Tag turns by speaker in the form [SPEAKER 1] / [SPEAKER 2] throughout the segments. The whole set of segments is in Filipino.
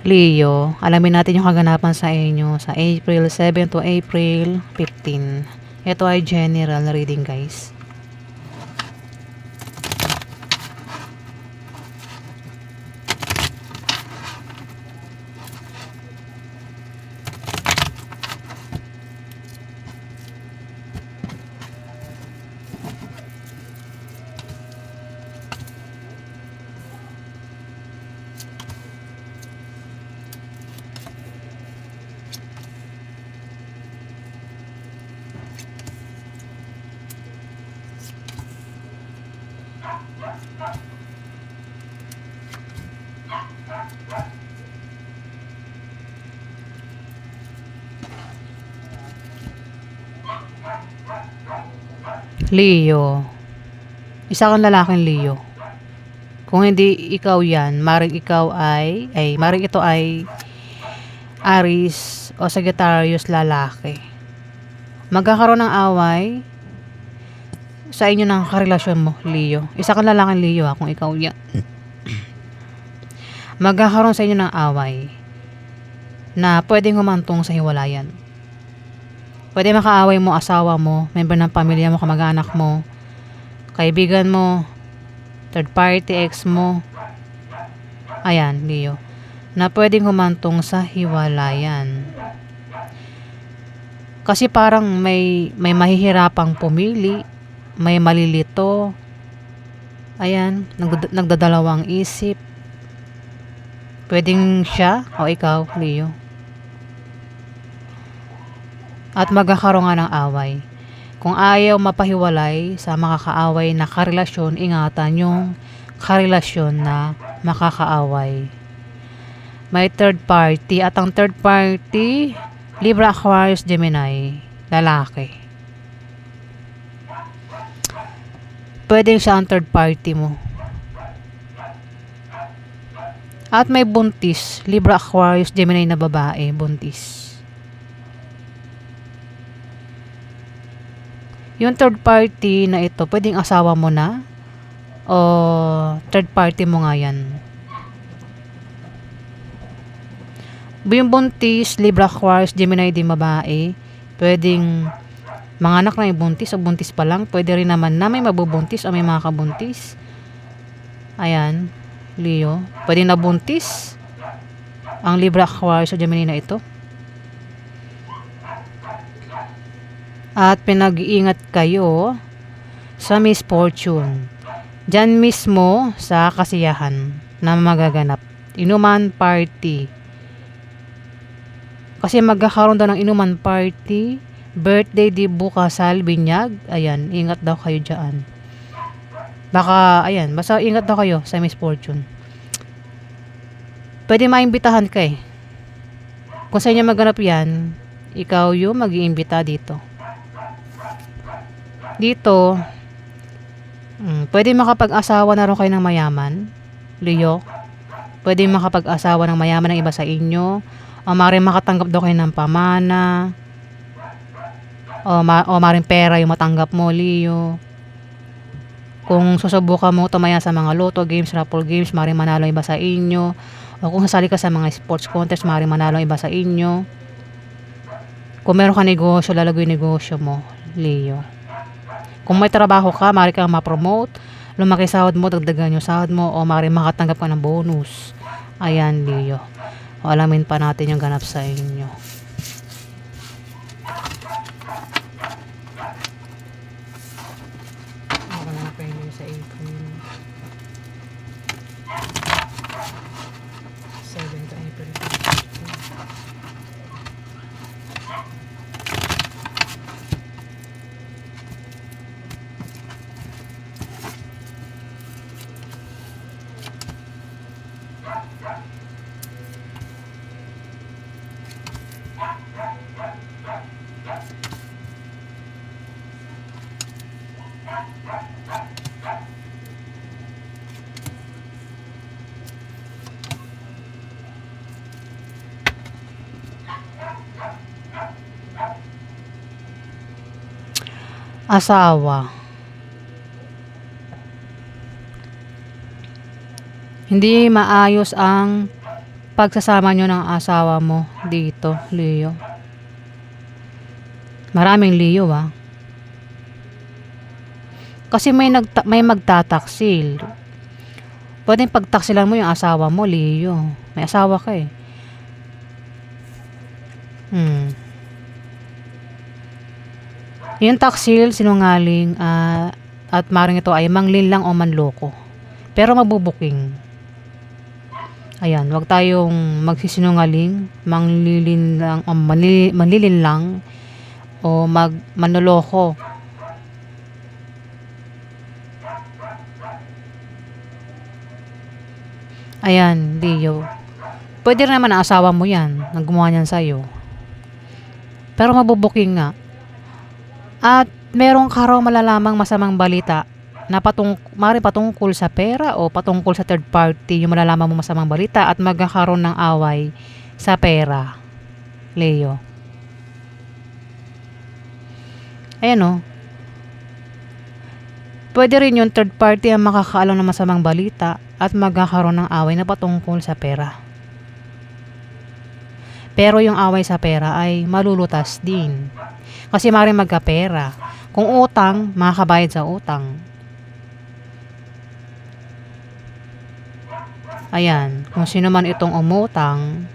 [SPEAKER 1] Leo, alamin natin yung kaganapan sa inyo sa April 7 to April 15. Ito ay general reading, guys. Leo, isa kang lalaking Leo. Kung hindi ikaw yan, maring ikaw maring ito ay Aries o Sagittarius lalaki. Magkakaroon ng away sa inyo ng karelasyon mo, Leo. Isa kang lalaking Leo kung ikaw yan. Magkakaroon sa inyo ng away na pwedeng humantong sa hiwalayan. Pwede makaaway mo, asawa mo, member ng pamilya mo, kamag-anak mo, kaibigan mo, third party, ex mo. Ayan, Leo. Na pwedeng humantong sa hiwalayan. Kasi parang may mahihirapang pumili, may malilito. Ayan, nagdadalawang isip. Pwedeng siya o ikaw, Leo. At magkakaroon nga ng away. Kung ayaw mapahiwalay sa makakaaway na karelasyon, ingatan yung karelasyon na makakaaway. May third party at ang third party, Libra, Aquarius, Gemini, lalaki. Pwedeng siya ang third party mo. At may buntis, Libra, Aquarius, Gemini na babae, buntis. Yung third party na ito, pwedeng asawa mo na o third party mo nga yan. Yung buntis, Libra, Aquarius, Gemini din babae, pwedeng mga anak na yung buntis o buntis pa lang. Pwede rin naman na may mabubuntis o may mga kabuntis. Ayan, Leo. Pwede na buntis ang Libra, Aquarius o Gemini na ito. At pinag-iingat kayo sa misfortune. Diyan mismo sa kasiyahan na magaganap. Inuman party. Kasi magkakaroon daw ng inuman party, birthday, dibu, kasal, binyag. Ayan, ingat daw kayo dyan. Baka, ayan, basta ingat daw kayo sa misfortune. Pwede maimbitahan ka eh. Kung sa inyo maganap yan, ikaw yung mag-iimbita dito. Dito, pwede makapag-asawa na rin kayo ng mayaman, Leo. Pwede makapag-asawa ng mayaman ng iba sa inyo. O maaaring makatanggap daw kayo ng pamana. O maaaring pera yung matanggap mo, Leo. Kung susubukan mo tumaya sa mga lotto games, raffle games, maaaring manalo iba sa inyo. O kung sasali ka sa mga sports contest, maaaring manalo iba sa inyo. Kung meron ka negosyo, lalagoy negosyo mo, Leo. Kung may trabaho ka, maaari kang ma-promote, lumaki sahod mo, dagdagan yung sahod mo, o maaari makatanggap ka ng bonus. Ayan, Leo. O alamin pa natin yung ganap sa inyo. Ako na pa yun sa April 7 to April 15. Asawa. Hindi maayos ang pagsasama nyo ng asawa mo dito, Leo. Maraming Leo Kasi may magtataksil. Pwedeng pagtaksilan mo yung asawa mo, Leo. May asawa ka eh. Yung taksil, sinungaling, at maring ito ay manglin lang o manloko. Pero mabubuking. Ayan, wag tayong magsisinungaling, manlilin lang o manlilin lang o manloloko. Ayan, Leo. Pwede rin naman ang asawa mo yan, nang gumawa niyan sa'yo. Pero mabubuking nga. At meron ka raw malalamang masamang balita na patungkol sa pera o patungkol sa third party, yung malalaman mo masamang balita at magkakaroon ng away sa pera, Leo. Ayan pwede rin yung third party ang makakaalam ng masamang balita at magkakaroon ng away na patungkol sa pera. Pero yung away sa pera ay malulutas din. Kasi maaaring magkapera. Kung utang, makakabayad sa utang. Ayan, kung sino man itong umutang,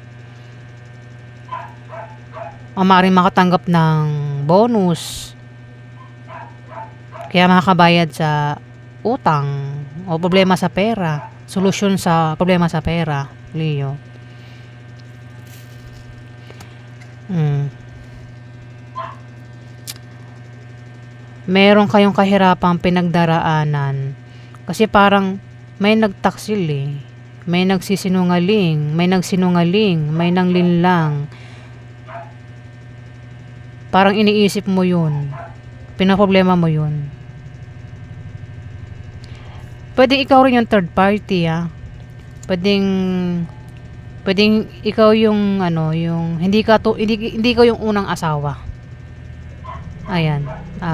[SPEAKER 1] maaaring makatanggap ng bonus. Kaya makakabayad sa utang o problema sa pera. Solusyon sa problema sa pera, Leo. Meron kayong kahirapang pinagdaraanan. Kasi parang may nagtaksil eh. May nagsisinungaling, may nanglinlang. Parang iniisip mo yun. Pinaproblema mo yun. Pwedeng ikaw rin yung third party Pwedeng ikaw yung yung hindi ikaw yung unang asawa. Ayan,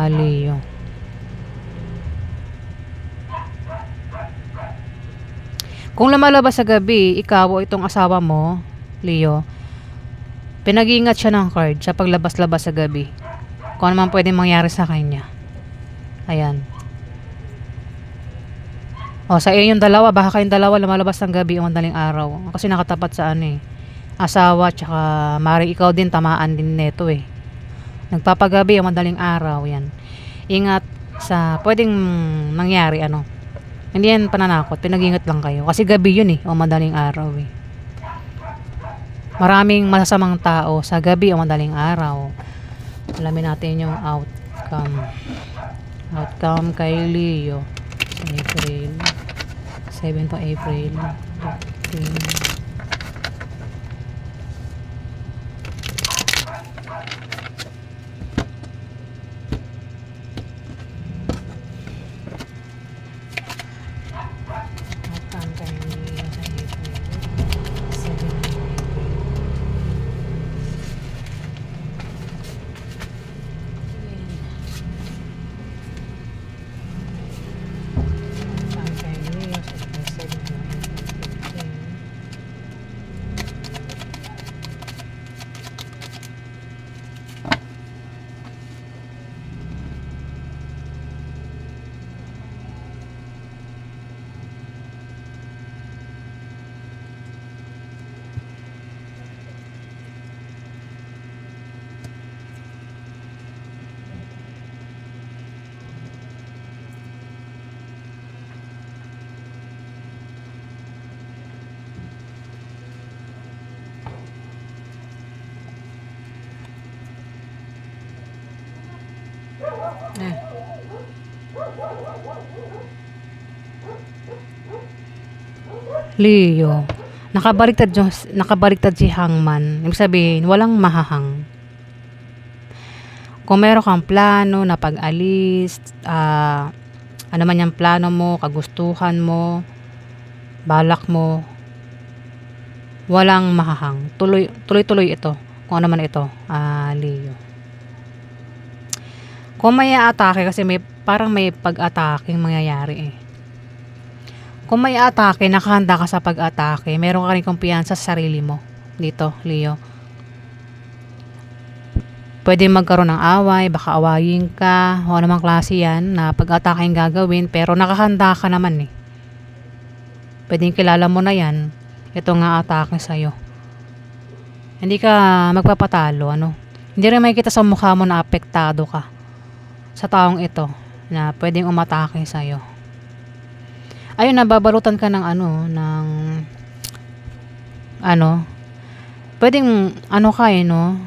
[SPEAKER 1] Leo. Kung lumalabas sa gabi, ikaw o itong asawa mo, Leo, pinag-iingat siya ng card sa paglabas-labas sa gabi. Kung ano man pwedeng mangyari sa kanya. Ayan. Sa iyo yung dalawa, baka kayong dalawa lumalabas ng gabi o madaling araw. Kasi nakatapat sa asawa, tsaka mari ikaw din, tamaan din neto eh. Nagpapagabi o madaling araw, yan. Ingat sa pwedeng mangyari, Hindi yan pananakot, pinag-ingat lang kayo. Kasi gabi yun o madaling araw eh. Maraming masasamang tao sa gabi o madaling araw. Alamin natin yung outcome. Outcome kay Leo. April 7 to April 15. Leo, nakabaliktad si Hangman. Ibig sabihin, walang mahahang. Kung meron kang plano na pag-alis, ano man yung plano mo, kagustuhan mo, balak mo, walang mahahang. Tuloy-tuloy ito. Kung ano man ito, Leo. Kung may atake, kasi parang may pag-ataking mangyayari eh. Kung may atake, nakahanda ka sa pag-atake. Meron ka rin kumpiyansa sa sarili mo. Dito, Leo. Pwede magkaroon ng away, baka awayin ka, o anumang klase yan na pag-atake yung gagawin, pero nakahanda ka naman eh. Pwedeng kilala mo na yan, ito nga atake sa'yo. Hindi ka magpapatalo, ano. Hindi rin makikita sa mukha mo na apektado ka sa taong ito na pwedeng umatake sa'yo. Ayun, nababalutan ka ng pwedeng ka eh, no?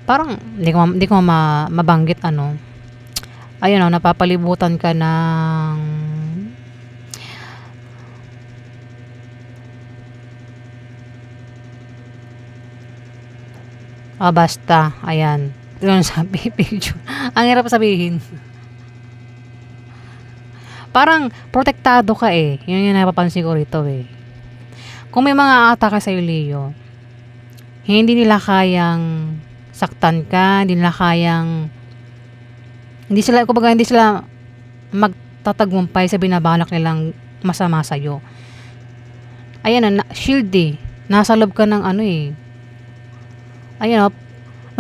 [SPEAKER 1] Parang hindi ko mabanggit ano. Ayun, napapalibutan ka ng basta, ayan. Yun sabi, picture. Ang hirap sabihin. Parang protektado ka eh. Yun yung napapansin ko rito eh. Kung may mga atake sa'yo, Leo, hindi nila kayang saktan ka, hindi sila magtatagumpay sa binabalak nilang masama sa'yo. Ayan, shield eh. Nasa loob ka ng Ayan,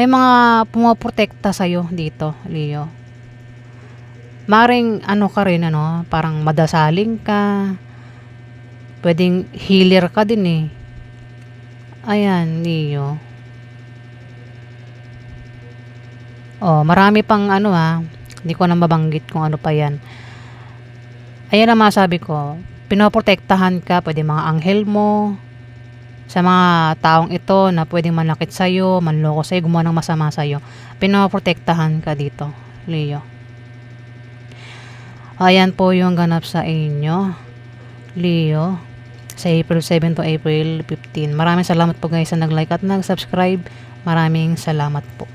[SPEAKER 1] may mga pumoprotekta sa'yo dito, Leo. Maring ka rin, parang madasaling ka. Pwedeng healer ka din eh. Ayan, Leo. Marami pang hindi ko na mabanggit kung ano pa yan. Ayan ang masabi ko. Pinoprotektahan ka, pwede mga anghel mo, sa mga taong ito na pwedeng manakit sa'yo, manloko sa'yo, gumawa ng masama sa'yo. Pinoprotektahan ka dito, Leo. Ayan po yung ganap sa inyo, Leo, sa April 7 to April 15. Maraming salamat po guys sa nag-like at nag-subscribe. Maraming salamat po.